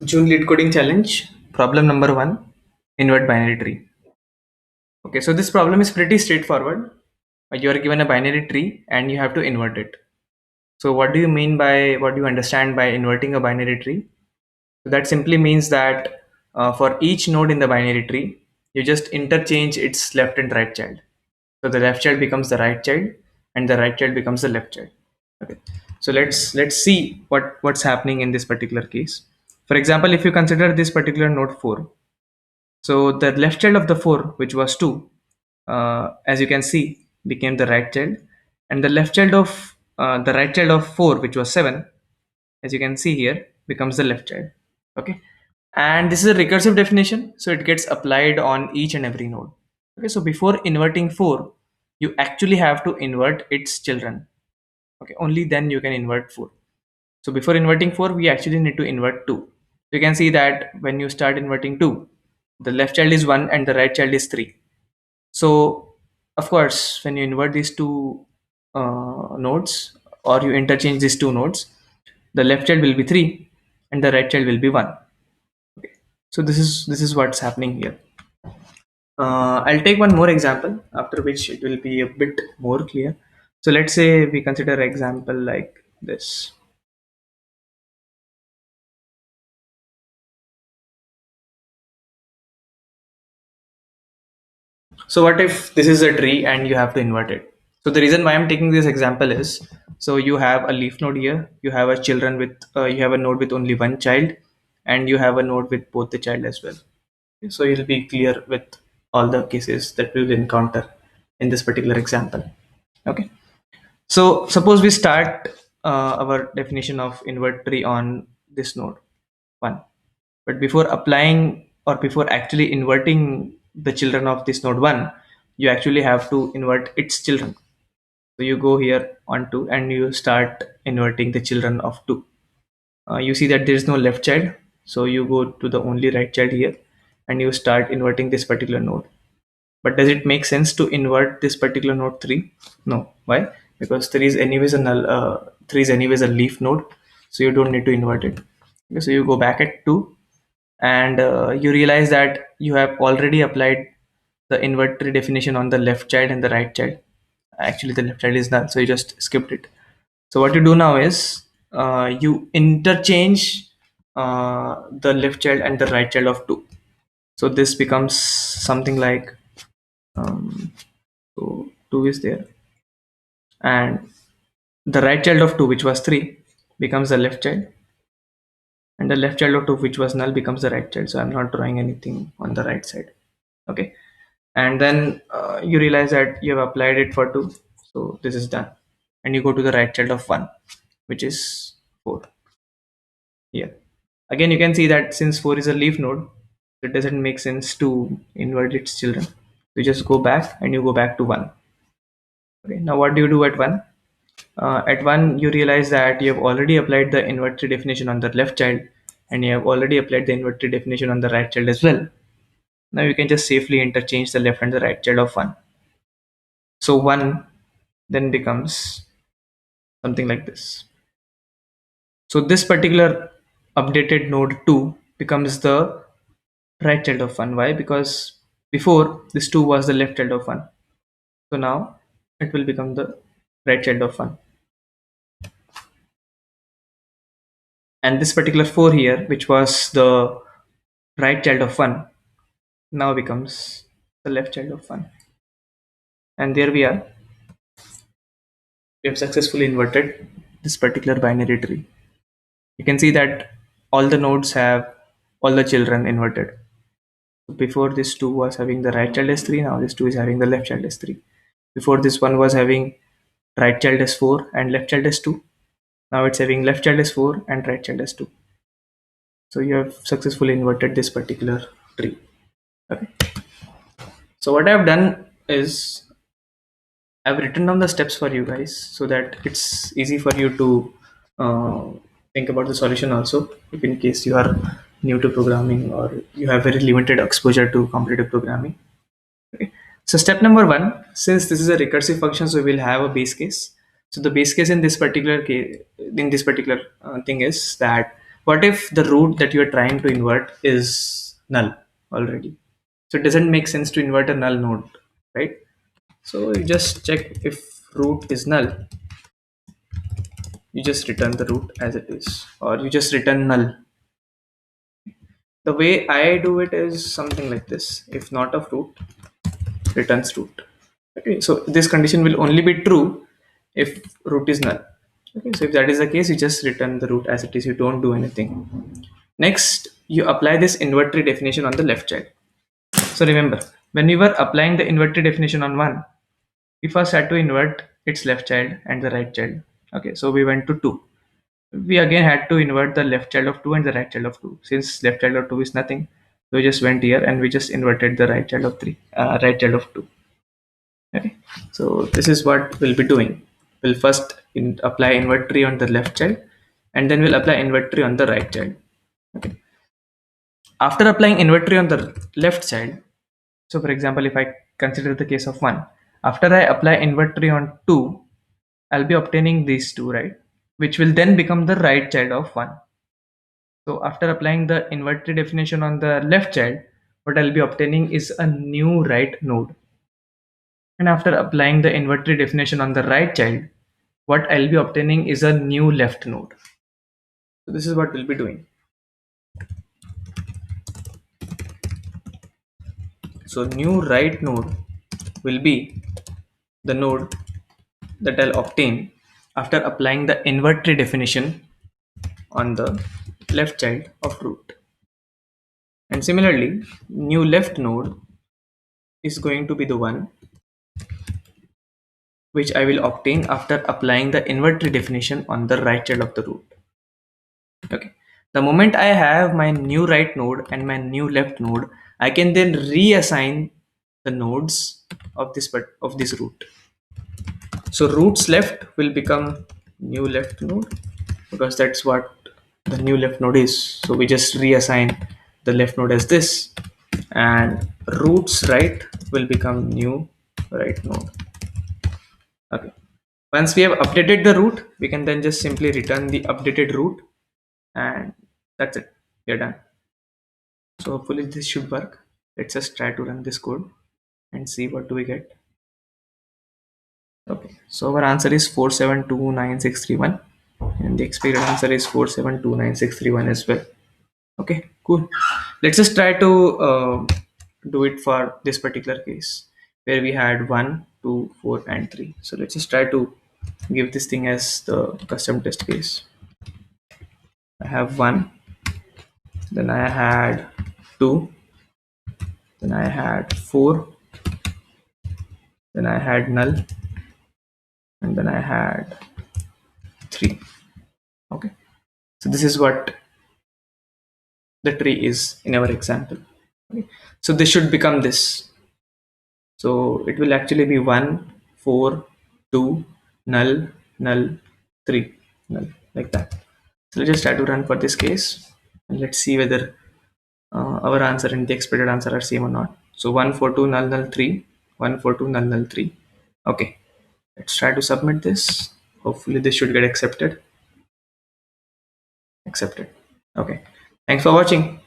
June lead coding challenge. Problem number one, invert binary tree. Okay, so this problem is pretty straightforward. You are given a binary tree and you have to invert it. So what do you understand by inverting a binary tree? So that simply means that for each node in the binary tree, you just interchange its left and right child. So the left child becomes the right child and the right child becomes the left child. Okay, so let's see what's happening in this particular case. For example, if you consider this particular node 4. So the left child of the 4, which was 2, as you can see, became the right child, and the right child of 4, which was 7, as you can see here, becomes the left child. Okay, and this is a recursive definition, so it gets applied on each and every node. Okay, so before inverting 4, you actually have to invert its children. Okay, only then you can invert 4. So before inverting 4, we actually need to invert 2. You can see that when you start inverting 2, the left child is 1 and the right child is 3. So of course, when you invert these two nodes, or you interchange these two nodes, the left child will be 3 and the right child will be 1. Okay. So this is what's happening here. I'll take one more example, after which it will be a bit more clear. So let's say we consider example like this. So what if this is a tree and you have to invert it? So the reason why I'm taking this example is, so you have a leaf node here, you have a children with you have a node with only one child, and you have a node with both the child as well. So you'll be clear with all the cases that we will encounter in this particular example. Okay. So suppose we start our definition of invert tree on this node 1. But before applying or before actually inverting the children of this node 1, you actually have to invert its children. So you go here on 2 and you start inverting the children of 2. You see that there is no left child, so you go to the only right child here and you start inverting this particular node. But does it make sense to invert this particular node 3? No. Why? Because 3 is anyways a null, 3 is anyways a leaf node, so you don't need to invert it. Okay, so you go back at 2 and you realize that you have already applied the invert tree definition on the left child and the right child. Actually, the left child is null, so you just skipped it. So what you do now is you interchange the left child and the right child of 2. So this becomes something like um, so 2 is there, and the right child of 2, which was 3, becomes the left child, and the left child of 2, which was null, becomes the right child. So I'm not drawing anything on the right side. Okay, and then you realize that you have applied it for 2, so this is done, and you go to the right child of 1, which is 4 here. Again, you can see that since 4 is a leaf node, it doesn't make sense to invert its children. You just go back and you go back to 1. Okay, now what do you do at 1? At 1, you realize that you have already applied the inverted definition on the left child, and you have already applied the inverted definition on the right child as well. Now you can just safely interchange the left and the right child of 1. So 1 then becomes something like this. So this particular updated node 2 becomes the right child of 1. Why? Because before this 2 was the left child of 1. So now it will become the right child of 1. And this particular 4 here, which was the right child of 1, now becomes the left child of 1. And there we are. We have successfully inverted this particular binary tree. You can see that all the nodes have all the children inverted. Before this 2 was having the right child as 3, now this 2 is having the left child as 3. Before this one was having right child as 4 and left child as 2. Now it's having left child as 4 and right child as 2. So you have successfully inverted this particular tree. Okay. So what I've done is I've written down the steps for you guys so that it's easy for you to uh, think about the solution also, if in case you are new to programming or you have very limited exposure to competitive programming. Okay. So step number 1, since this is a recursive function, so we will have a base case. So the base case in this particular case, in this particular thing is that what if the root that you are trying to invert is null already? So it doesn't make sense to invert a null node, right? So you just check if root is null, you just return the root as it is, or you just return null. The way I do it is something like this: if not of root, returns root. Okay, so this condition will only be true if root is null. Okay, so if that is the case, you just return the root as it is, you don't do anything. Next, you apply this inverted definition on the left child. So remember, when we were applying the inverted definition on one, we first had to invert its left child and the right child. Okay, so we went to 2. We again had to invert the left child of 2 and the right child of 2. Since left child of 2 is nothing, so we just went here and we just inverted the right child of 3, right child of 2. Okay, so this is what we'll be doing. We'll first apply invert tree on the left child, and then we'll apply invert tree on the right child. Okay, after applying invert tree on the left child, so for example, if I consider the case of 1, after I apply invert tree on 2, I'll be obtaining these two, right? Which will then become the right child of 1. So after applying the invert tree definition on the left child, what I'll be obtaining is a new right node. And after applying the invert tree definition on the right child, what I'll be obtaining is a new left node. So this is what we'll be doing. So new right node will be the node that I'll obtain after applying the invert tree definition on the left child of root. And similarly, new left node is going to be the one which I will obtain after applying the invert tree definition on the right child of the root. Okay. The moment I have my new right node and my new left node, I can then reassign the nodes of this root. So roots left will become new left node because that's what the new left node is. So we just reassign the left node as this, and roots right will become new right node. Okay. Once we have updated the root, we can then just simply return the updated root, and that's it. We're done. So hopefully this should work. Let's just try to run this code and see what do we get. Okay, so our answer is 4729,631, and the expected answer is 4729,631 as well. Okay, cool. Let's just try to do it for this particular case where we had 1, 2, 4, and 3. So let's just try to give this thing as the custom test case. I have 1, then I had 2, then I had 4, then I had null, and then I had 3. Okay, so this is what the tree is in our example. Okay. So this should become this. So it will actually be 1, 4, 2, null, null, 3, null, like that. So let's just try to run for this case and let's see whether our answer and the expected answer are same or not. So 1, 4, 2, null, null, 3, 1, 4, 2, null, null, 3. Okay, let's try to submit this. Hopefully this should get accepted. Okay, thanks for watching.